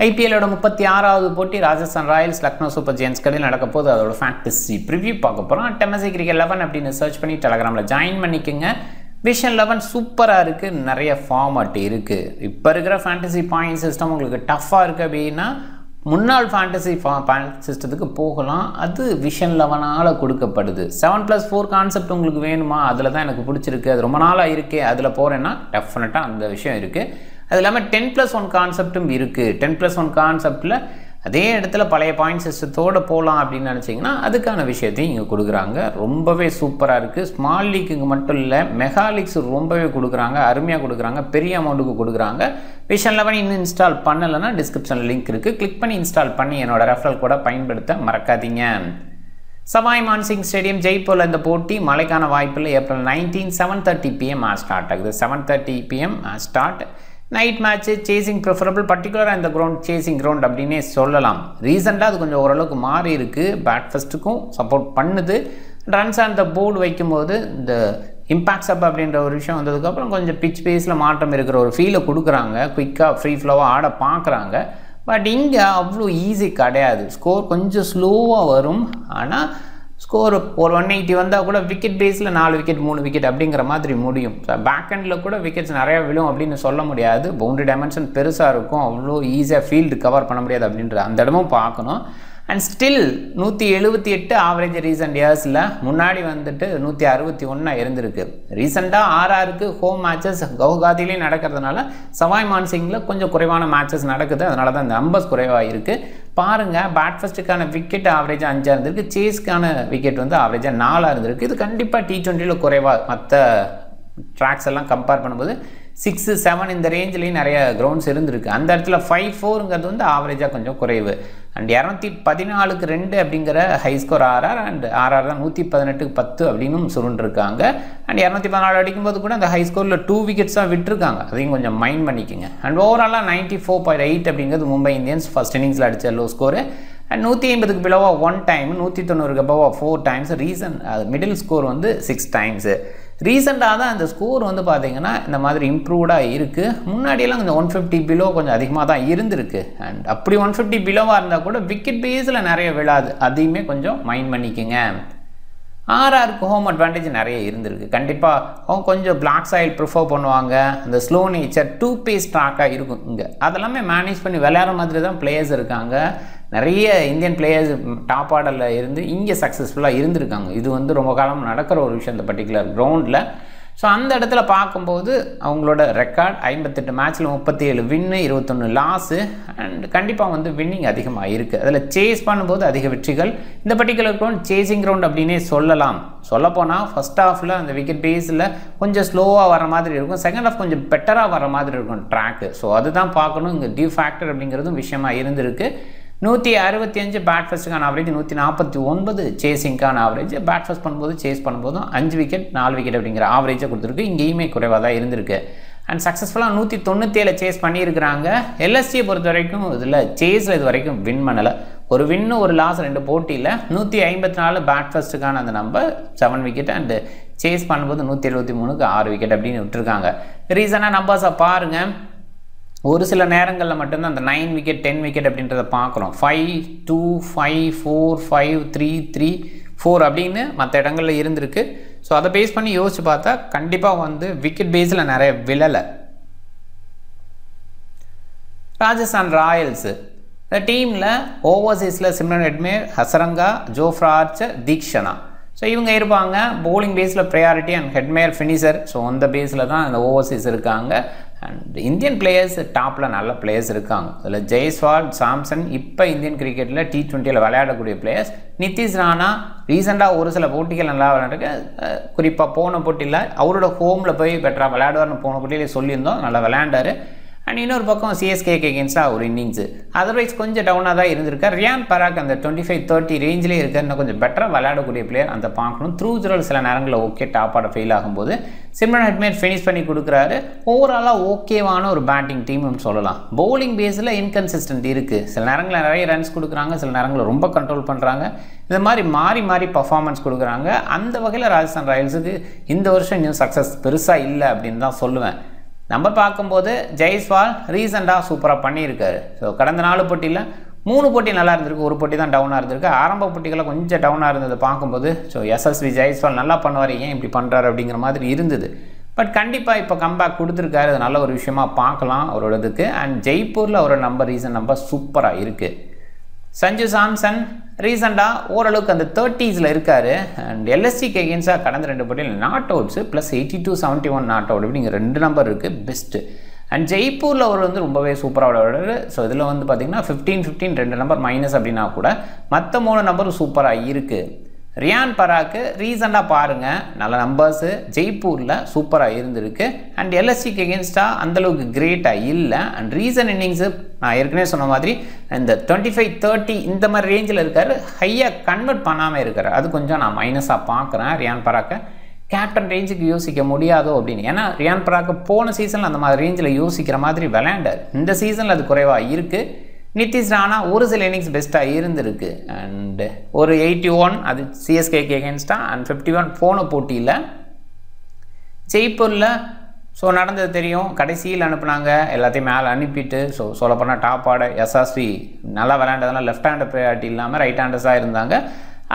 ஐபிஎல்லோட 36வது போட்டி Rajasthan Royals Lucknow Super Giants கடையில் நடக்க போது அதோட ஃபேண்டசி ப்ரிவ்யூ பார்க்க போகிறோம். டெமசி கிரிக்கெட் 11 அப்படின்னு சர்ச் பண்ணி டெலகிராமில் ஜாயின் பண்ணிக்கோங்க. விஷன் 11 சூப்பராக இருக்குது, நிறைய ஃபார்மட் இருக்குது. இப்போ இருக்கிற ஃபேண்டசி பாயிண்ட் சிஸ்டம் உங்களுக்கு டஃப்பாக இருக்குது அப்படின்னா முன்னாள் ஃபேண்டசி சிஸ்டத்துக்கு போகலாம். அது விஷன் 11ஆல் கொடுக்கப்படுது. 7+4 கான்செப்ட் உங்களுக்கு வேணுமா? அதில் தான் எனக்கு பிடிச்சிருக்கு, அது ரொம்ப நாளாக இருக்கே, அதில் போகிறேன்னா டெஃபினட்டாக அந்த விஷயம் இருக்குது. அது இல்லாமல் 10+1 கான்செப்டும் இருக்குது. 10+1 கான்செப்டில் அதே இடத்துல பழைய பாயிண்ட் சிஸ்டத்தோடு போகலாம் அப்படின்னு நினச்சிங்கன்னா அதுக்கான விஷயத்தையும் இங்கே கொடுக்குறாங்க. ரொம்பவே சூப்பராக இருக்குது. ஸ்மால் லீக்குக்கு மட்டும் இல்லை, மெகா லீக்ஸ் ரொம்பவே கொடுக்குறாங்க, அருமையாக கொடுக்குறாங்க, பெரிய அமௌண்ட்டுக்கு கொடுக்குறாங்க. விஷன் 11 இன்னும் இன்ஸ்டால் பண்ணலைன்னா டிஸ்கிரிப்ஷனில் லிங்க் இருக்குது, கிளிக் பண்ணி இன்ஸ்டால் பண்ணி என்னோட ரெஃபரல் கூட பயன்படுத்த மறக்காதீங்க. சவாய் மான்சிங் ஸ்டேடியம் ஜெய்ப்பூரில் இந்த போட்டி மழைக்கான வாய்ப்பில்லை. ஏப்ரல் 19 7:30 PM ஸ்டார்ட் ஆகுது. 7:30 PM start. Night match, chasing preferable, பர்டிகுலராக இந்த கிரவுண்ட் சேசிங் கிரவுண்ட் அப்படின்னே சொல்லலாம். ரீசெண்டாக அது கொஞ்சம் ஓரளவுக்கு மாறி இருக்குது. பேட் ஃபஸ்ட்டுக்கும் சப்போர்ட் பண்ணுது. ரன்ஸ் ஆன் த போர்டு வைக்கும்போது இந்த இம்பாக்ட்ஸ் அப் அப்படின்ற ஒரு விஷயம் வந்ததுக்கப்புறம் கொஞ்சம் பிச் பேஸில் மாற்றம் இருக்கிற ஒரு ஃபீலை கொடுக்குறாங்க. குயிக்காக ஃப்ரீ ஃப்ளோவாக ஆட பார்க்குறாங்க. பட் இங்கே அவ்வளோ ஈஸி கிடையாது. ஸ்கோர் கொஞ்சம் ஸ்லோவாக வரும். ஆனால் ஸ்கோர் ஒரு 180 வந்தால் கூட விக்கெட் பேஸில் 4 விக்கெட் 3 விக்கெட் அப்படிங்கிற மாதிரி முடியும். பேக் ஹேண்டில் கூட விக்கெட்ஸ் நிறையா விழும் அப்படின்னு சொல்ல முடியாது. பவுண்டரி டைமென்ஷன் பெருசாக இருக்கும், அவ்வளோ ஈஸியாக ஃபீல்டு கவர் பண்ண முடியாது அப்படின்ற அந்த இடமும் பார்க்கணும். அண்ட் ஸ்டில் 178 ஆவரேஜ் ரீசெண்ட் இயர்ஸில், முன்னாடி வந்துட்டு 161 இருந்திருக்கு. ரீசெண்டாக RRக்கு ஹோம் மேட்சஸ் கவுஹாத்திலையும் நடக்கிறதுனால சவாய் மான்சிங்கில் கொஞ்சம் குறைவான மேட்சஸ் நடக்குது. அதனால தான் இந்த நம்பர்ஸ் குறைவாக இருக்குது. பாருங்கள், பேட் ஃபஸ்ட்டுக்கான விக்கெட் ஆவரேஜாக 5 இருந்திருக்கு, சேஸ்க்கான விக்கெட் வந்து ஆவரேஜாக 4 இருந்திருக்கு. இது கண்டிப்பாக T20யில் குறைவாக மற்ற ட்ராக்ஸ் எல்லாம் கம்பேர் பண்ணும்போது 6, 7 இந்த ரேஞ்சிலையும் நிறைய கிரவுண்ட்ஸ் இருந்திருக்கு. அந்த இடத்துல 5-4ங்கிறது வந்து ஆவரேஜாக கொஞ்சம் குறைவு. அண்ட் 214க்கு 2 அப்படிங்கிற ஹை ஸ்கோர் அண்ட் RR தான் 118க்கு 10 அப்படின்னு சுருண்டிருக்காங்க. அண்ட் 214 அடிக்கும்போது கூட அந்த ஹை ஸ்கோரில் 2 விக்கெட்ஸாக விட்டுருக்காங்க. அதையும் கொஞ்சம் மைண்ட் பண்ணிக்கோங்க. அண்ட் ஓவராலாக 94.8 அப்படிங்கிறது மும்பை இந்தியன்ஸ் ஃபர்ஸ்ட் இன்னிங்ஸில் அடித்த லோ ஸ்கோரு. அண்ட் 150க்கு பிலோவாக 1 டைம், 190க்கு அபோவாக 4 டைம்ஸ். மிடில் ஸ்கோர் வந்து 6 டைம்ஸு. ரீசெண்டாக தான் அந்த ஸ்கோர் வந்து பார்த்திங்கன்னா இந்த மாதிரி இம்ப்ரூவ்டாக இருக்குது. முன்னாடியெல்லாம் கொஞ்சம் 150 பிலோ கொஞ்சம் அதிகமாக தான் இருந்திருக்கு. அண்ட் அப்படி 150 பிலோவாக இருந்தால் கூட விக்கெட் பேஸில் நிறைய விழாது. அதையுமே கொஞ்சம் மைண்ட் பண்ணிக்கோங்க. RRக்கு ஹோம் அட்வான்டேஜ் நிறைய இருந்திருக்கு. கண்டிப்பாக அவங்க கொஞ்சம் பிளாக் சாயில் ப்ரிஃபர் பண்ணுவாங்க. அந்த ஸ்லோ நேச்சர் 2 பேஸ் ட்ராக்காக இருக்கும் இங்கே. அதெல்லாமே மேனேஜ் பண்ணி விளையாடுற மாதிரி தான் பிளேயர்ஸ் இருக்காங்க. நிறைய இந்தியன் பிளேயர்ஸ் டாப் ஆர்டரில் இருந்து இங்கே சக்ஸஸ்ஃபுல்லாக இருந்திருக்காங்க. இது வந்து ரொம்ப காலம் நடக்கிற ஒரு விஷயம் இந்த பர்டிகுலர் கிரவுண்டில். ஸோ அந்த இடத்துல பார்க்கும்போது அவங்களோட ரெக்கார்ட் 58 மேட்ச்சில் 37 வின்னு, 21 லாஸு. அண்ட் கண்டிப்பாக வந்து வின்னிங் அதிகமாக இருக்குது. அதில் சேஸ் பண்ணும்போது அதிக வெற்றிகள். இந்த பர்டிகுலர் கிரவுண்ட் சேசிங் கிரவுண்ட் அப்படின்னே சொல்லலாம். சொல்லப்போனால் ஃபஸ்ட் ஹாஃபில் அந்த விக்கெட் பேஸில் கொஞ்சம் ஸ்லோவாக வர மாதிரி இருக்கும், செகண்ட் ஹாஃப் கொஞ்சம் பெட்டராக வர மாதிரி இருக்கும் ட்ராக்கு. ஸோ அதுதான் பார்க்கணும். இங்கே டியூ ஃபேக்டர் அப்படிங்கிறதும் விஷயமாக இருந்திருக்கு. 165 பேட் ஃபஸ்ட்டுக்கான ஆவரேஜ், 149 சேசிங்கான ஆவரேஜ். பேட் ஃபஸ்ட் பண்ணும்போது சேஸ் பண்ணும்போதும் 5 விக்கெட் 4 விக்கெட் அப்படிங்கிற ஆவரேஜாக கொடுத்துருக்கு. இங்கேயுமே குறைவாக தான் இருந்திருக்கு. அண்ட் சக்ஸஸ்ஃபுல்லாக 197 சேஸ் பண்ணியிருக்கிறாங்க. LSGயை பொறுத்த வரைக்கும் இதில் சேஸில் இது வரைக்கும் வின் பண்ணலை. ஒரு வின்னு ஒரு லாஸ் 2 போட்டியில். 154 பேட் ஃபஸ்ட்டுக்கான அந்த நம்பர் 7 விக்கெட். அண்டு சேஸ் பண்ணும்போது 173க்கு 6 விக்கெட் அப்படின்னு விட்டுருக்காங்க. ரீசனாக நம்பர்ஸை பாருங்கள். ஒரு சில நேரங்களில் மட்டும்தான் அந்த 9 விக்கெட் 10 விக்கெட் அப்படின்றத பார்க்குறோம். 5-2, 5-4, 5-3, 3-4 அப்படின்னு மற்ற இடங்களில் இருந்திருக்கு. ஸோ அதை பேஸ் பண்ணி யோசிச்சு பார்த்தா கண்டிப்பாக வந்து விக்கெட் பேஸில் நிறைய விழலை. ராஜஸ்தான் ராயல்ஸு இந்த டீமில் ஓவர்சீஸில் Shimron Hetmyer, Hasaranga, Jofra Archer, Theekshana. So இவங்க இருப்பாங்க. பவுலிங் பேஸில் priority and Hetmyer finisher. So அந்த பேஸில் தான் இந்த ஓவர்சீஸ் இருக்காங்க. அண்ட் இந்தியன் பிளேயர்ஸ் டாப்பில் நல்ல பிளேயர்ஸ் இருக்காங்க. அதில் ஜெய்ஸ்வால், சாம்சன் இப்போ இந்தியன் கிரிக்கெட்டில் T20யில் விளையாடக்கூடிய பிளேயர்ஸ். நிதிஷ் ராணா ரீசெண்டாக ஒரு சில போட்டிகள் நல்லா விளையாடுங்க. குறிப்பாக போன போட்டியில் அவரோட ஹோமில் போய் பெட்டராக விளையாடுவார்னு போன போட்டியிலே சொல்லியிருந்தோம், நல்லா விளையாண்டார். அண்ட் இன்னொரு பக்கம் CSKக்கு எகென்ஸ்டாக ஒரு இன்னிங்ஸு. அதர்வைஸ் கொஞ்சம் டவுனாக தான் இருந்திருக்கார். ரியான் பராக் அந்த 25-30 ரேஞ்சிலே இருக்கார். இன்னும் கொஞ்சம் பெட்டராக விளையாடக்கூடிய பிளேயர் அந்த பார்க்கணும். த்ரூ ஜெரல் சில நேரங்களில் ஓகே டாப் ஆட ஃபெயில் ஆகும்போது சிம்ரன் ஹெட்மேர் ஃபினிஷ் பண்ணி கொடுக்குறாரு. ஓவராலாக ஓகேவான ஒரு பேட்டிங் டீம்னு சொல்லலாம். பவுலிங் பேஸில் இன்கன்சிஸ்டன்ட் இருக்குது. சில நேரங்களில் நிறைய ரன்ஸ் கொடுக்குறாங்க, சில நேரங்களில் ரொம்ப கண்ட்ரோல் பண்ணுறாங்க. இந்த மாதிரி மாறி மாறி பர்ஃபார்மன்ஸ் கொடுக்குறாங்க. அந்த வகையில் ராஜஸ்தான் ராயல்ஸுக்கு இந்த வருஷம் இன்னும் சக்ஸஸ் பெருசாக இல்லை அப்படின்னு தான் சொல்லுவேன். நம்பர் பார்க்கும்போது ஜெய்ஸ்வால் ரீசெண்டாக சூப்பராக பண்ணியிருக்காரு. ஸோ கடந்த 4 போட்டியில் 3 போட்டி நல்லா இருந்திருக்கு, ஒரு போட்டி தான் டவுனாக இருந்திருக்கு. ஆரம்ப போட்டிகளில் கொஞ்சம் டவுனாக இருந்தது பார்க்கும்போது. ஸோ எஸ்எஸ்வி ஜெய்ஸ்வால் நல்லா பண்ணுவார், ஏன் இப்படி பண்ணுறாரு அப்படிங்கிற மாதிரி இருந்தது. பட் கண்டிப்பாக இப்போ கம்பேக் கொடுத்துருக்காரு, அது நல்ல ஒரு விஷயமா பார்க்கலாம் அவரோடதுக்கு. அண்ட் ஜெய்ப்பூரில் அவரோட ரீசன் நம்பர் சூப்பராக இருக்குது. சஞ்சு சாம்சன் ரீசெண்டாக ஓரளவுக்கு அந்த 30s இருக்கார். அண்ட் எல்எஸ்சிக்கு எகென்ஸ்டாக கடந்த 2 போட்டியில் not outs plus 82-71 not out அப்படிங்கிற 2 நம்பர் இருக்குது, பெஸ்ட்டு. அண்ட் ஜெய்ப்பூரில் அவர் ரொம்ப சூப்பராக விளையாடுறாரு. ஸோ இதில் பார்த்திங்கன்னா 15-15 2 நம்பர் மைனஸ் அப்படின்னா கூட மற்ற 3 நம்பரும் சூப்பராக இருக்குது. ரியான் பராக்கு ரீசெண்டாக பாருங்கள் நல்ல நம்பர்ஸு ஜெய்ப்பூரில் சூப்பராக இருந்திருக்கு. அண்ட் எல்எஸ்சிக்கு எகென்ஸ்டாக அந்தளவுக்கு கிரேட்டாக இல்லை. அண்ட் ரீசன் இன்னிங்ஸு நான் ஏற்கனவே சொன்ன மாதிரி இந்த 25-30 இந்த மாதிரி ரேஞ்சில் இருக்கார், ஹையாக கன்வெர்ட் பண்ணாமல் இருக்கார். அது கொஞ்சம் நான் மைனஸாக பார்க்குறேன் ரியான் பராக்கை. கேப்டன் ரேஞ்சுக்கு யோசிக்க முடியாதோ அப்படின்னு. ஏன்னா ரியான் பராக்கு போன சீசனில் அந்த மாதிரி ரேஞ்சில் யோசிக்கிற மாதிரி விளையாண்டார். இந்த சீசனில் அது குறைவாக இருக்குது. நிதிஷ் ராணா ஒரு சில இன்னிங்ஸ் பெஸ்ட்டாக இருந்திருக்கு. அண்டு ஒரு 81 அது சிஎஸ்கேக்கு எகென்ஸ்டாக. அண்ட் 51 போன போட்டியில் ஜெய்ப்பூரில் ஸோ நடந்தது தெரியும். கடைசியில் அனுப்புனாங்க, எல்லாத்தையும் மேலே அனுப்பிட்டு ஸோ சொல்லப்போனால் டாப் ஆர்டர் எஸ்ஆர்சி நல்லா விளையாண்டதெல்லாம் லெஃப்ட் ஹேண்டர் ப்ரையாரிட்டி இல்லாமல் ரைட் ஹேண்டர்ஸாக இருந்தாங்க.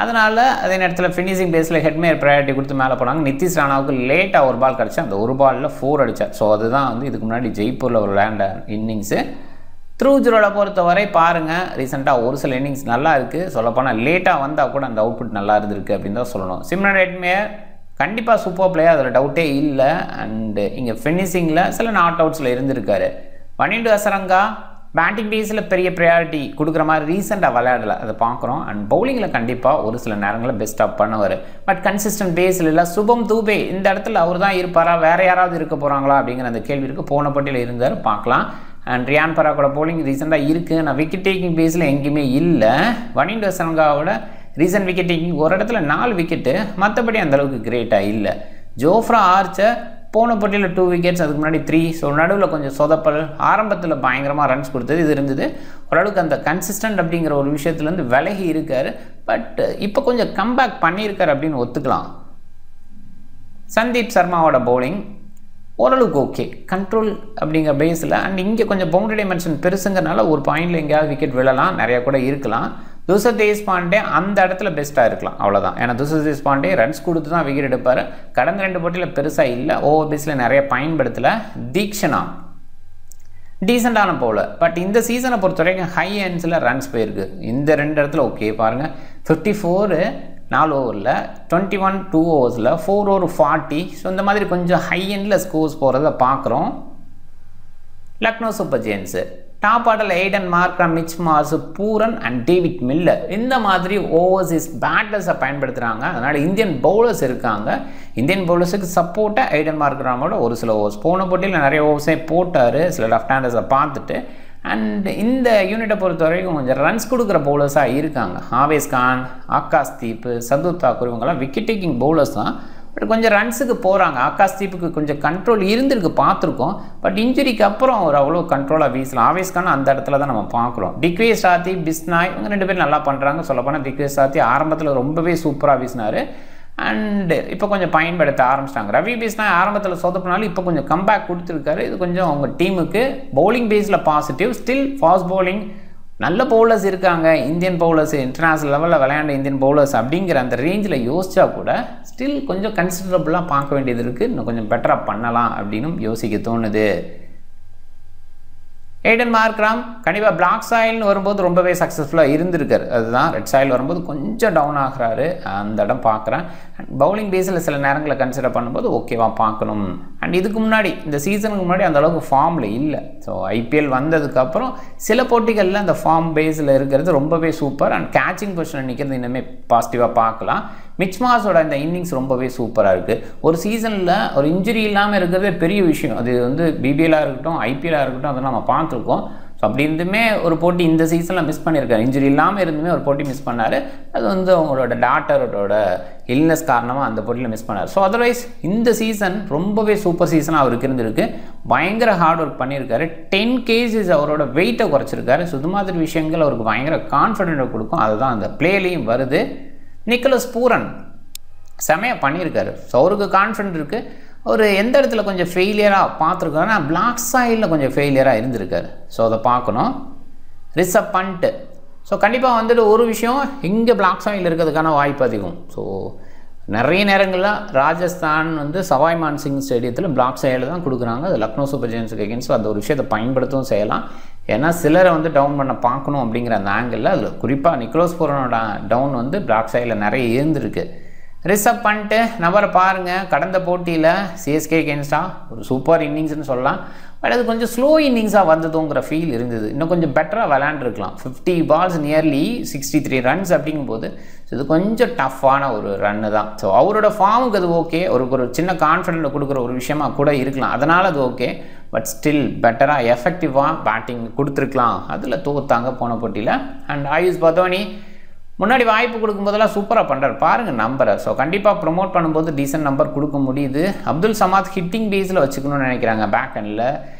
அதனால் அதே நேரத்தில் ஃபினிஷிங் பேஸில் ஹெட்மேயர் ப்ரையாரிட்டி கொடுத்து மேலே போனாங்க. நிதிஷ் ராணாவுக்கு லேட்டாக ஒரு பால் கிடச்சி, அந்த ஒரு பாலில் 4 அடித்தார். ஸோ அதுதான் இதுக்கு முன்னாடி ஜெய்ப்பூரில் ஒரு விளையாண்ட இன்னிங்ஸு. த்ரூஜரோட பொறுத்தவரை பாருங்கள் ரீசெண்டாக ஒரு சில இன்னிங்ஸ் நல்லா இருக்குது. சொல்லப்போனால் லேட்டாக வந்தால் கூட அந்த அவுட்புட் நல்லா இருந்திருக்கு அப்படின்னு தான் சொல்லணும். சிம்ரன் ஹெட்மேயர் கண்டிப்பாக சூப்பர் பிளேயர், அதில் டவுட்டே இல்லை. அண்டு இங்கே ஃபினிஷிங்கில் சில நாட் அவுட்ஸில் இருந்திருக்காரு. வனிண்டு ஹசரங்கா பேட்டிங் பேஸில் பெரிய ப்ரையாரிட்டி கொடுக்குற மாதிரி ரீசெண்டாக விளையாடலை, அதை பார்க்குறோம். அண்ட் பவுலிங்கில் கண்டிப்பாக ஒரு சில நேரங்களில் பெஸ்ட்டாக பண்ணுவார். பட் கன்சிஸ்டன்ட் பேஸில் இல்லை. சுபம் தூபே இந்த இடத்துல அவர் தான் இருப்பாரா, வேறு யாராவது இருக்க போகிறாங்களா அப்படிங்கிற அந்த கேள்வி இருக்குது. போன போட்டியில் இருந்தார், பார்க்கலாம். அண்ட் ரியான் பராக்கோட போலிங் ரீசெண்டாக இருக்குது. நான் விக்கெட் டேக்கிங் பேஸில் எங்கேயுமே இல்லை. வனிண்டு ஹசரங்காவோட ரீசன்ட் விக்கெட் டேக்கிங் ஒரு இடத்துல 4 விக்கெட்டு, மற்றபடி அந்தளவுக்கு கிரேட்டாக இல்லை. ஜோஃப்ரா ஆர்ச்சர் போன போட்டியில் 2 விக்கெட்ஸ், அதுக்கு முன்னாடி 3. ஸோ நடுவில் கொஞ்சம் சொதப்பல், ஆரம்பத்தில் பயங்கரமாக ரன்ஸ் கொடுத்தது இது இருந்தது. ஓரளவுக்கு அந்த கன்சிஸ்டன்ட் அப்படிங்கிற ஒரு விஷயத்துலேருந்து விலகி இருக்கார். பட் இப்போ கொஞ்சம் கம்பேக் பண்ணியிருக்கார் அப்படின்னு ஒத்துக்கலாம். சந்தீப் சர்மாவோட பவுலிங் ஓரளவுக்கு ஓகே, கண்ட்ரோல் அப்படிங்கிற பேஸில். அண்ட் இங்கே கொஞ்சம் பவுண்டரி டைமென்ஷன் பெருசுங்கிறனால ஒரு பாயிண்டில் எங்கேயாவது விக்கெட் விழலாம், நிறையா கூட இருக்கலாம். துஷர் தேஷ்பாண்டே அந்த இடத்துல பெஸ்ட்டாக இருக்கலாம், அவ்வளோதான். ஏன்னா துஷர் தேஷ்பாண்டே ரன்ஸ் கொடுத்து தான் விக்கெட் எடுப்பார். கடந்த 2 போட்டியில் பெருசாக இல்லை, ஓவர் பேஸில் நிறைய பயன்படுத்தலை. தீக்ஷனா டீசெண்டான போல, பட் இந்த சீசனை பொறுத்த வரைக்கும் ஹை எண்ட்ஸில் ரன்ஸ் போயிருக்கு. இந்த 2 இடத்துல ஓகே பாருங்கள், 54 4 ஓவரில், 21 2 ஓவர்ஸில், 4 ஓவர் 40. ஸோ இந்த மாதிரி கொஞ்சம் ஹை எண்டில் ஸ்கோர்ஸ் போகிறத பார்க்குறோம். லக்னோ சூப்பர் ஜெயின்ஸு டாப் ஆர்டரில் Aiden Markram, Mitch Marsh, Pooran and David Miller இந்த மாதிரி ஓவர்சீஸ் பேட்டர்ஸை பயன்படுத்துகிறாங்க. அதனால் இந்தியன் பவுலர்ஸ் இருக்காங்க. இந்தியன் பவுலர்ஸுக்கு சப்போர்ட்டாக எய்டன் மார்க்ரமோட ஒரு சில ஓவர்ஸ் போன போட்டியில் நிறைய ஓவர்ஸே போட்டார், சில லெஃப்ட் ஹேண்டர்ஸை பார்த்துட்டு. அண்ட் இந்த யூனிட்டை பொறுத்த வரைக்கும் கொஞ்சம் ரன்ஸ் கொடுக்குற பவுலர்ஸாக இருக்காங்க. ஆவேஸ் கான், ஆகாஷ்தீப், சர்துல் தாக்கூர் இவங்கெல்லாம் விக்கெட் டேக்கிங் பவுலர்ஸ் தான். பட் கொஞ்சம் ரன்ஸுக்கு போகிறாங்க. ஆகாஷ்தீப்புக்கு கொஞ்சம் கண்ட்ரோல் இருந்திருக்கு, பார்த்துருக்கோம். பட் இன்ஜுரிக்கு அப்புறம் அவர் அவ்வளோ கண்ட்ரோலாக வீசலாம். ஆவேஸ்கான அந்த இடத்துல தான் நம்ம பார்க்குறோம். டிக்வேஸ் சாத்தி, பிஸ்னாய் இவங்க 2 பேரும் நல்லா பண்ணுறாங்க. சொல்லப்போனால் டிக்வேஸ் சாத்தி ஆரம்பத்தில் ரொம்பவே சூப்பராக வீசினார். அண்டு இப்போ கொஞ்சம் பயன்படுத்த ஆரம்பிச்சிட்டாங்க. ரவி பிஸ்னாய் ஆரம்பத்தில் சொதப்பினாலும் இப்போ கொஞ்சம் கம்பேக் கொடுத்துருக்காரு. இது கொஞ்சம் அவங்க டீமுக்கு பவுலிங் பேஸில் பாசிட்டிவ். ஸ்டில் ஃபாஸ்ட் பவுலிங் நல்ல பவுலர்ஸ் இருக்காங்க. இந்தியன் பவுலர்ஸ் இன்டர்நேஷ்னல் லெவலில் விளையாண்ட இந்தியன் பவுலர்ஸ் அப்படிங்கிற அந்த ரேஞ்சில் யோசிச்சா கூட ஸ்டில் கொஞ்சம் கன்சிடரபுளாக பார்க்க வேண்டியது இருக்குது. இன்னும் கொஞ்சம் பெட்டராக பண்ணலாம் அப்படின்னு யோசிக்க தோணுது. எய்டன் மார்க்ரம் கண்டிப்பாக பிளாக் சாயில்னு வரும்போது ரொம்பவே சக்ஸஸ்ஃபுல்லாக இருந்திருக்காரு. அதுதான் ரெட் சாயில் வரும்போது கொஞ்சம் டவுன் ஆகிறாரு, அந்த இடம் பார்க்குறேன். அண்ட் பவுலிங் பேஸில் சில நேரங்களை கன்சிடர் பண்ணும்போது ஓகேவா பார்க்கணும். அண்ட் இதுக்கு முன்னாடி இந்த சீசனுக்கு முன்னாடி அந்த அளவுக்கு ஃபார்மில் இல்லை. ஸோ ஐபிஎல் வந்ததுக்கப்புறம் சில போட்டிகளில் அந்த ஃபார்ம் பேஸில் இருக்கிறது ரொம்பவே சூப்பர். அண்ட் கேச்சிங் பொசிஷன் நிற்கிறது இன்னுமே பாசிட்டிவாக பார்க்கலாம். மிச் மார்ஸோட இந்த இன்னிங்ஸ் ரொம்பவே சூப்பராக இருக்குது. ஒரு சீசனில் ஒரு இன்ஜுரி இல்லாமல் இருக்கிறதே பெரிய விஷயம். அது பிபிஎல்லாக இருக்கட்டும், ஐபிஎல்லாக இருக்கட்டும், அதை நம்ம பார்த்துருக்கோம். ஸோ அப்படி இருந்துமே ஒரு போட்டி இந்த சீசனில் மிஸ் பண்ணியிருக்காரு. இன்ஜுரி இல்லாமல் இருந்துமே ஒரு போட்டி மிஸ் பண்ணார். அது அவங்களோட டாட்டரோட இல்னஸ் காரணமாக அந்த போட்டியில் மிஸ் பண்ணார். ஸோ அதர்வைஸ் இந்த சீசன் ரொம்பவே சூப்பர் சீசனாக அவருக்கு இருந்திருக்கு. பயங்கர ஹார்ட் ஒர்க் பண்ணியிருக்காரு. 10 kgs அவரோட வெயிட்டை குறைச்சிருக்காரு. ஸோ இது மாதிரி விஷயங்கள் அவருக்கு பயங்கர கான்ஃபிடென்ட்டை கொடுக்கும். அதுதான் அந்த பிளேலையும் வருது. நிக்கலஸ் பூரன் செமையாக பண்ணியிருக்காரு. ஸோ அவருக்கு கான்ஃபிடென்ட் இருக்குது. ஒரு எந்த இடத்துல கொஞ்சம் ஃபெயிலியராக பார்த்துருக்காருன்னா பிளாக் சாயிலில் கொஞ்சம் ஃபெயிலியராக இருந்திருக்காரு. ஸோ அதை பார்க்கணும். ரிஷப் பண்ட் ஸோ கண்டிப்பாக வந்துட்டு ஒரு விஷயம் இங்கே பிளாக் சாயில் இருக்கிறதுக்கான வாய்ப்பு அதிகம். ஸோ நிறைய நேரங்களில் ராஜஸ்தான் வந்து சவாய் மான்சிங் ஸ்டேடியத்தில் பிளாக் சாயில் தான் கொடுக்குறாங்க. அது லக்னோ சூப்பர் ஜெயின்ஸுக்கு எகென்ஸ்ட் அந்த ஒரு விஷயத்தை பயன்படுத்தவும் செய்யலாம். ஏன்னா சிலரை வந்து டவுன் பண்ண பார்க்கணும் அப்படிங்கிற அந்த ஆங்கிளில் அதில் குறிப்பாக நிக்கோலஸ் பூரனோட டவுன் வந்து பிளாக் சாயில் நிறைய இருந்திருக்கு. ரிஷப் பண்ணிட்டு நபரை பாருங்கள், கடந்த போட்டியில் சிஎஸ்கே எகென்ஸ்டாக ஒரு சூப்பர் இன்னிங்ஸ்னு சொல்லலாம். பட் அது கொஞ்சம் ஸ்லோ இன்னிங்ஸாக வந்ததுங்கிற ஃபீல் இருந்தது. இன்னும் கொஞ்சம் பெட்டராக விளையாண்டுருக்கலாம். 50 பால்ஸ் நியர்லி 63 ரன்ஸ் அப்படிங்கும்போது இது கொஞ்சம் டஃப்பான ஒரு ரன்னு தான். ஸோ அவரோட ஃபார்முக்கு அது ஓகே, ஒரு சின்ன கான்ஃபிடென்ட் கொடுக்குற ஒரு விஷயமா கூட இருக்கலாம். அதனால் அது ஓகே. பட் ஸ்டில் பெட்டராக எஃபெக்டிவாக பேட்டிங் கொடுத்துருக்கலாம். அதில் தோத்தாங்க போன போட்டியில். அண்ட் ஆயுஷ் பதோனி முன்னாடி வாய்ப்பு கொடுக்கும்போதெல்லாம் சூப்பராக பண்ணுறாரு பாருங்கள் நம்பரை. ஸோ கண்டிப்பாக ப்ரொமோட் பண்ணும்போது டீசென்ட் நம்பர் கொடுக்க முடியுது. அப்துல் சமாத் ஹிட்டிங் பேஸில் வச்சுக்கணும்னு நினைக்கிறாங்க பேக் ஹேண்டில்.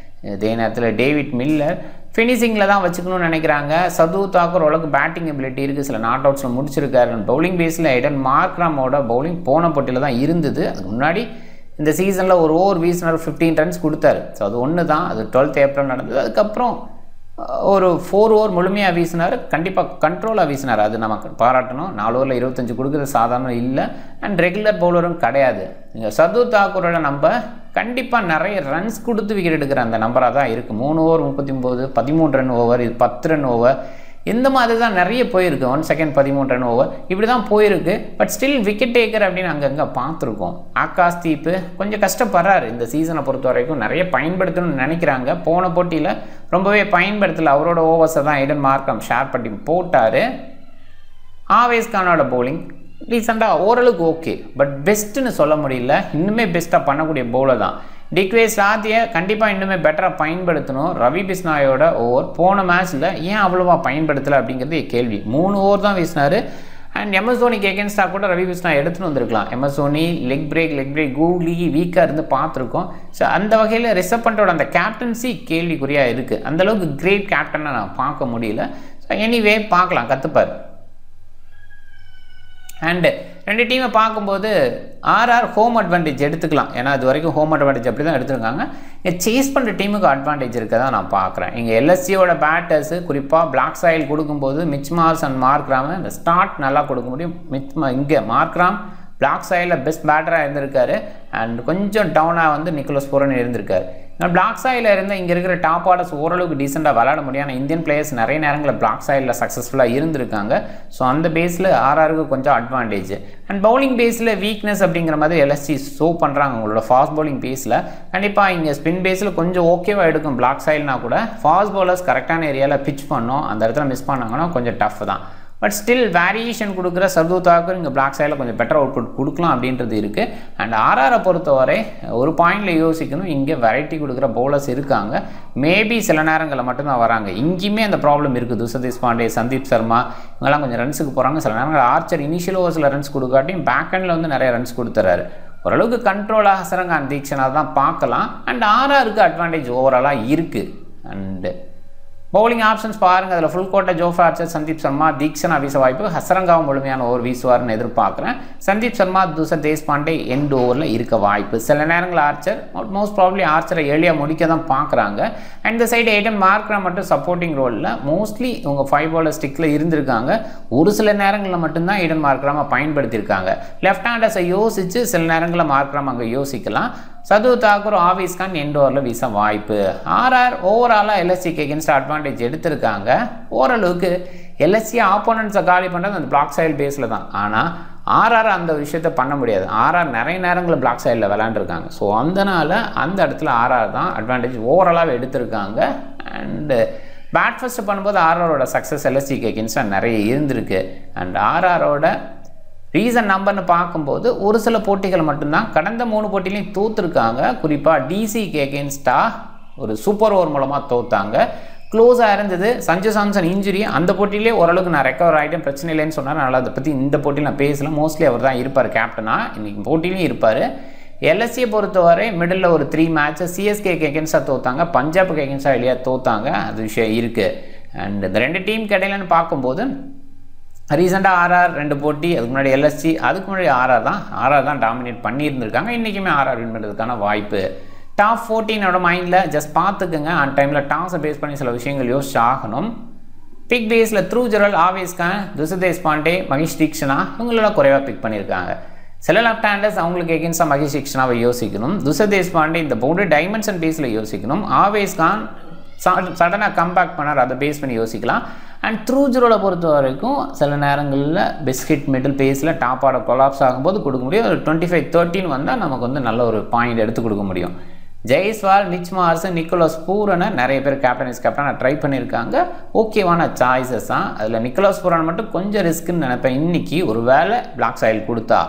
இதே நேரத்தில் டேவிட் மில்லர் ஃபினிஷிங்கில் தான் வச்சுக்கணும்னு நினைக்கிறாங்க. சர்தூல் தாக்கூர் ஓரளவுக்கு பேட்டிங் எபிலிட்டி இருக்குது, சில நாட் அவுட்ஸில் முடிச்சிருக்காரு. பவுலிங் பேஸில் எடன் மார்க்ராமோட பவுலிங் போன போட்டியில் தான் இருந்தது. அதுக்கு முன்னாடி இந்த சீசனில் ஒரு ஓவர் வீசினார், 15 ரன்ஸ் கொடுத்தாரு. ஸோ அது ஒன்று தான். அது 12th ஏப்ரல் நடந்தது. அதுக்கப்புறம் ஒரு 4 ஓவர் முழுமையாக வீசினார். கண்டிப்பாக கண்ட்ரோலாக வீசினார், அது நமக்கு பாராட்டணும். 4 ஓவரில் 25 கொடுக்குறது சாதாரண இல்லை. அண்ட் ரெகுலர் பவுலரும் கிடையாது. இங்கே சர்தூல் தாக்கூரோட நம்ம கண்டிப்பாக நிறைய ரன்ஸ் கொடுத்து விக்கெட் எடுக்கிற அந்த நம்பராக தான் இருக்குது. 3 ஓவர் 39, 13 ரன் ஓவர், இது 10 ரன் ஓவர், இந்த மாதிரி தான் நிறைய போயிருக்கு. 1 செகண்ட் 13 ரன் ஓவர் இப்படி தான் போயிருக்கு. பட் ஸ்டில் விக்கெட் டேக்கர் அப்படின்னு அங்கங்கே பார்த்துருக்கோம். ஆகாஷ் தீப் கொஞ்சம் கஷ்டப்படுறாரு இந்த சீசனை பொறுத்த வரைக்கும். நிறைய பயன்படுத்தணும்னு நினைக்கிறாங்க. போன போட்டியில் ரொம்பவே பயன்படுத்தலை. அவரோட ஓவர்ஸை தான் எடன் மார்க்ரம் ஷேர் பண்ணி போட்டார். ஆவேஸ் கானோட பவுலிங் ரீசெண்டாக ஓரளவுக்கு ஓகே, பட் பெஸ்ட்டுன்னு சொல்ல முடியல. இன்னுமே பெஸ்ட்டாக பண்ணக்கூடிய பவுலர் தான். டிக்வேஸ் ராத்தியை கண்டிப்பாக இன்னுமே பெட்டராக பயன்படுத்தணும். ரவி பிஸ்னாயோட ஓவர் போன மேட்ச்சில் ஏன் அவ்வளோவா பயன்படுத்தலை அப்படிங்கிறது கேள்வி. 3 ஓவர் தான் வீசினார். அண்ட் எம்எஸ் தோனிக்கு எகென்ஸ்டாக கூட ரவி பிஸ்னா எடுத்துகிட்டு வந்திருக்கலாம். MS Dhoni leg break googly வீக்காக இருந்து பார்த்துருக்கோம். ஸோ அந்த வகையில் ரிஷப் பண்டோட அந்த கேப்டன்சி கேள்விக்குறியாக இருக்குது. அந்தளவுக்கு கிரேட் கேப்டனை நான் பார்க்க முடியல. ஸோ எனிவே பார்க்கலாம், கற்றுப்பார். அண்டு 2 டீமை பார்க்கும்போது ஆர்ஆர் ஹோம் அட்வான்டேஜ் எடுத்துக்கலாம். ஏன்னா அது வரைக்கும் ஹோம் அட்வான்டேஜ் அப்படி தான் எடுத்துருக்காங்க. இங்கே சேஸ் பண்ணுற டீமுக்கு அட்வான்டேஜ் இருக்க தான் நான் பார்க்குறேன். இங்கே எல்எஸ்சியோட பேட்டர்ஸு குறிப்பாக பிளாக் சாயில் கொடுக்கும்போது மிச் மார்ஸ் அண்ட் மார்க்ராம் இந்த ஸ்டார்ட் நல்லா கொடுக்க முடியும். இங்கே மார்க்ராம் பிளாக் சாயிலில் பெஸ்ட் பேட்டராக இருந்திருக்காரு. அண்ட் கொஞ்சம் டவுனாக வந்து நிக்கோலஸ் பூரன் இருந்திருக்காரு. நான் பிளாக் சாயில் இருந்தால் இங்கே இருக்கிற டாப் ஆர்டர்ஸ் ஓரளவுக்கு டீசெண்டாக விளையாட முடியும். ஆனால் இந்தியன் பிளேயர்ஸ் நிறைய நேரங்களில் பிளாக் சாயிலில் சக்ஸஸ்ஃபுல்லாக இருந்திருக்காங்க. ஸோ அந்த பேஸில் ஆர்ஆருக்கு கொஞ்சம் அட்வான்டேஜ். அண்ட் பவுலிங் பேஸில் வீக்னஸ் அப்படிங்கிற மாதிரி எல்எஸ்சி ஷோ பண்ணுறாங்க. உங்களோட ஃபாஸ்ட் பவுலிங் பேஸில் கண்டிப்பாக இங்கே ஸ்பின் பேஸில் கொஞ்சம் ஓகேவாக எடுக்கும் பிளாக் சாயில்னா கூட. ஃபாஸ்ட் பவுலர்ஸ் கரெக்டான ஏரியாவில் பிச் பண்ணோம். அந்த இடத்துல மிஸ் பண்ணாங்கன்னா கொஞ்சம் டஃப் தான். பட் ஸ்டில் வேரியேஷன் கொடுக்குற சர்தூல் தாக்கூர் இங்கே பிளாக் சைடில் கொஞ்சம் பெட்டர் அவுட்புட் கொடுக்கலாம் அப்படின்றது இருக்குது. அண்ட் ஆர்ஆரை பொறுத்தவரை ஒரு பாயிண்டில் யோசிக்கணும், இங்கே வெரைட்டி கொடுக்குற பவுலர்ஸ் இருக்காங்க. மேபி சில நேரங்களில் மட்டும்தான் வராங்க. இங்கேயுமே அந்த ப்ராப்ளம் இருக்குது. சதீஷ் பாண்டே, சந்தீப் சர்மா இவங்கெல்லாம் கொஞ்சம் ரன்ஸுக்கு போகிறாங்க. சில நேரங்கள் ஆர்ச்சர் இனிஷியல் ஓவர்ஸில் ரன்ஸ் கொடுக்காட்டியும் பேக் ஹேண்டில் வந்து நிறைய ரன்ஸ் கொடுத்துறாரு. ஓரளவுக்கு கண்ட்ரோலாக ஹசரங்கான் தீக்ஷனாக தான் பார்க்கலாம். அண்ட் ஆர்ஆருக்கு அட்வான்டேஜ் ஓவராலாக இருக்குது. அண்டு பவுலிங் ஆப்ஷன்ஸ் பாருங்கள். அதில் ஃபுல் கோட்டை ஜோஃப்ரா ஆர்ச்சர், சந்தீப் சர்மா, தீக்ஷனா வீச வாய்ப்பு. ஹசரங்காவும் முழுமையான ஓவர் வீசுவார்னு எதிர்பார்க்குறேன். சந்தீப் சர்மா, துசர் தேஷ்பாண்டே எண்ட் ஓவரில் இருக்க வாய்ப்பு. சில நேரங்கள் ஆர்ச்சர் மோஸ்ட் ப்ராப்ளி ஆர்ச்சரை ஏர்லியாக முடிக்க தான் பார்க்குறாங்க. அண்ட் இந்த சைடு எடன் மார்க்ரா மட்டும் சப்போர்ட்டிங் ரோலில் மோஸ்ட்லி இவங்க 5 பாலர் ஸ்டிக்கில் இருந்திருக்காங்க. ஒரு சில நேரங்களில் மட்டும்தான் எடன் மார்க்ராமை பயன்படுத்தியிருக்காங்க. லெஃப்ட் ஹேண்டர்ஸை யோசித்து சில நேரங்களில் மார்க்ராம் அங்கே யோசிக்கலாம். சர்தூல் தாக்கூர், ஆவேஸ் கான் எண்ட் ஓவரில் வீச வாய்ப்பு. ஆர்ஆர் ஓவராலாக எல்எஸ்சிக்கு எகென்ஸ்ட் அட்வான்டேஜ் எடுத்திருக்காங்க. ஓரளவுக்கு எல்எஸ்சி ஆப்போனன்ட்ஸை காலி பண்ணுறது அந்த பிளாக் சைல் பேஸில் தான். ஆனால் ஆர்ஆர் அந்த விஷயத்தை பண்ண முடியாது. ஆர்ஆர் நிறைய நேரங்களில் பிளாக் சைடில் விளையாண்டுருக்காங்க. ஸோ அதனால் அந்த இடத்துல ஆர்ஆர் தான் அட்வான்டேஜ் ஓவராலாக எடுத்திருக்காங்க. அண்டு பேட் ஃபர்ஸ்ட் பண்ணும்போது ஆர்ஆரோட சக்ஸஸ் எல்எஸ்சிக்கு எகென்ஸ்டாக நிறைய இருந்திருக்கு. அண்ட் ஆர்ஆரோட ரீசன் நம்பர்னு பார்க்கும்போது ஒரு சில போட்டிகள் மட்டும்தான். கடந்த 3 போட்டிலையும் தோற்றுருக்காங்க. குறிப்பாக டிசிக்கு எகென்ஸ்டாக ஒரு சூப்பர் ஓவர் மூலமாக தோற்றாங்க. க்ளோஸாக இருந்தது. சஞ்சு சாம்சன் இன்ஜுரி, அந்த போட்டியிலே ஓரளவுக்கு நான் ரெக்கவர் ஆகிட்டேன், பிரச்சனை இல்லைன்னு சொன்னார். அதனால் அதை பற்றி இந்த போட்டியில் நான் பேசல. மோஸ்ட்லி அவர் தான் இருப்பார் கேப்டனாக. இன்றைக்கி போட்டிலையும் இருப்பார். எல்எஸ்சியை பொறுத்தவரை மிடில் ஒரு 3 மேட்சஸ் சிஎஸ்கேக்கு எகென்ஸ்டாக தோற்றாங்க, பஞ்சாபுக்கு எகென்ஸ்டாக இல்லையா தோற்றாங்க. அது விஷயம் இருக்குது. அண்ட் இந்த 2 டீமுக்கு இடையிலன்னு பார்க்கும்போது ரீசெண்டாக ஆர்ஆர் 2 போட்டி, அதுக்கு முன்னாடி எல்எஸ்சி, அதுக்கு முன்னாடி ஆர்ஆர் தான் டாமினேட் பண்ணியிருந்திருக்காங்க. இன்றைக்குமே ஆர்ஆர் வின் பண்ணுறதுக்கான வாய்ப்பு. டாப் 14 மைண்டில் ஜஸ்ட் பார்த்துக்குங்க. அந்த டைமில் டாஸை பேஸ் பண்ணி சில விஷயங்கள் யோசிச்சு ஆகணும். பிக் பேஸில் த்ரூ ஜெரல், ஆவேஸ் கான், துஷர் தேஷ்பாண்டே, மகேஷ் தீக்ஷனா இவங்களெல்லாம் குறைவாக பிக் பண்ணியிருக்காங்க. சில லெஃப்ட் ஹேண்டர்ஸ் அவங்களுக்கு எகென்ஸ்டாக மகேஷ் தீக்ஷனாவை யோசிக்கணும். துஷர் தேஷ்பாண்டே இந்த பவுண்டரி டைமென்ஷன் பேஸில் யோசிக்கணும். ஆவேஸ் கான் சடனாக கம்பேக் பண்ணார், அதை பேஸ் பண்ணி யோசிக்கலாம். அண்ட் த்ரூ ஜீரோவில் பொறுத்த வரைக்கும் சில நேரங்களில் பிஸ்கெட் மிடில் பேஸில் டாப் ஆர்டர் கொலாப்ஸ் ஆகும்போது கொடுக்க முடியும். ஒரு 25-13 வந்தால் நமக்கு வந்து நல்ல ஒரு பாயிண்ட் எடுத்து கொடுக்க முடியும். ஜெய்ஸ்வால், மிச் மார்ஸ், நிக்கோலஸ் பூரனை நிறைய பேர் கேப்டனாக ட்ரை பண்ணியிருக்காங்க. ஓகேவான சாய்ஸஸ் தான். அதில் நிக்கோலஸ் பூரன் மட்டும் கொஞ்சம் ரிஸ்க்குன்னு நினைப்பேன். இன்றைக்கி ஒரு வேளை பிளாக் சாயில் கொடுத்தா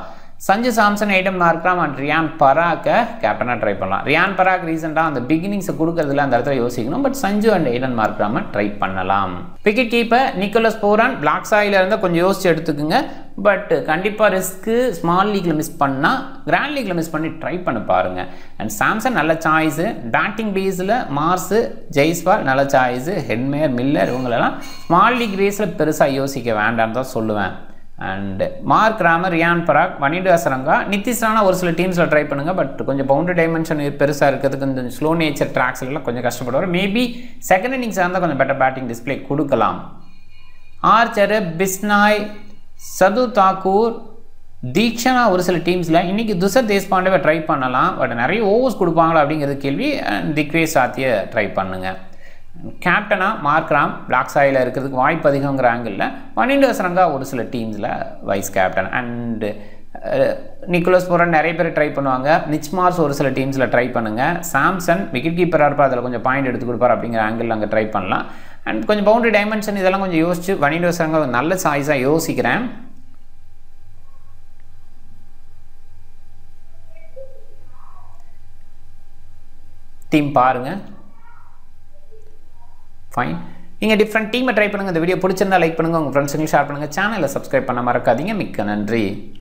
Sanju Samson, Aiden Markram and Riyan பராக்கை கேப்டனாக ட்ரை பண்ணலாம். ரியான் பராக் ரீசெண்டாக அந்த பிகினிங்ஸை கொடுக்கறதுல அந்த இடத்துல யோசிக்கணும். பட் சஞ்சு அண்ட் ஐடன் மார்க்ராமை ட்ரை பண்ணலாம். Wicket keeper Nicholas Pooran black soil இருந்தால் கொஞ்சம் யோசிச்சு எடுத்துக்குங்க. பட் கண்டிப்பாக ரிஸ்க்கு ஸ்மால் லீக்கில் மிஸ் பண்ணால் கிராண்ட் லீக்கில் மிஸ் பண்ணி ட்ரை பண்ண பாருங்கள். அண்ட் சாம்சன் நல்ல சாய்ஸு. பேட்டிங் பேஸில் மார்ஸு, ஜெய்ஸ்வால் நல்ல சாய்ஸு. ஹெட்மேயர், மில்லர் இவங்களெல்லாம் ஸ்மால் லீக் பேஸில் பெருசாக யோசிக்க வேண்டாம்னு தான் சொல்லுவேன். And Markram, Riyan Parag, Wanindu Hasaranga, Nitish Rana ஒரு சில டீம்ஸில் ட்ரை பண்ணுங்கள். பட் கொஞ்சம் பவுண்டரி டைமென்ஷன் பெருசாக இருக்கிறதுக்கு கொஞ்சம் ஸ்லோ நேச்சர் ட்ராக்ஸ்லாம் கொஞ்சம் கஷ்டப்படுவார். மேபி செகண்ட் இன்னிங்ஸாக இருந்தால் கொஞ்சம் பெட்டர் பேட்டிங் டிஸ்பிளே கொடுக்கலாம். ஆர்ச்சர், பிஸ்னாய், சது தாக்கூர், தீக்ஷனா ஒரு சில டீம்ஸில் இன்றைக்கி துஷர் தேஷ்பாண்டேவை ட்ரை பண்ணலாம். பட் நிறைய ஓவர்ஸ் கொடுப்பாங்களா அப்படிங்கிறது கேள்வி. திக்வேஷ் சாத்தியை ட்ரை பண்ணுங்கள். கேப்டனாக மார்க்ராம் பிளாக் சாயில் இருக்கிறதுக்கு வாய்ப்பு அதிகங்கிற ஆங்கிளில் வனிண்டு ஹசரங்கா ஒரு சில டீம்ஸில் vice captain. And Nicholas Pooran நிறைய பேர் ட்ரை பண்ணுவாங்க. மிச் மார்ஸ் ஒரு சில டீம்ஸில் ட்ரை பண்ணுங்கள். சாம்சன் விக்கெட் கீப்பராக இருப்பார், அதில் கொஞ்சம் பாயிண்ட் எடுத்து கொடுப்பார் அப்படிங்கிற ஆங்கிளில் அங்கே ட்ரை பண்ணலாம். அண்ட் கொஞ்சம் பவுண்டரி டைமென்ஷன் இதெல்லாம் கொஞ்சம் யோசிச்சு வனிண்டு ஹசரங்கா நல்ல சாய்ஸாக யோசிக்கிறேன். டீம் பாருங்கள். ஃபைன். நீங்கள் டிஃப்ரெண்ட் டீமை ட்ரை பண்ணுங்கள். இந்த வீடியோ பிடிச்சிருந்தா லைக் பண்ணுங்கள், உங்கள் ஃப்ரெண்ட்ஸுங்களுக்கு ஷேர் பண்ணுங்கள். சேனலை சப்ஸ்கிரைப் பண்ண மறக்காதீங்க. மிக்க நன்றி.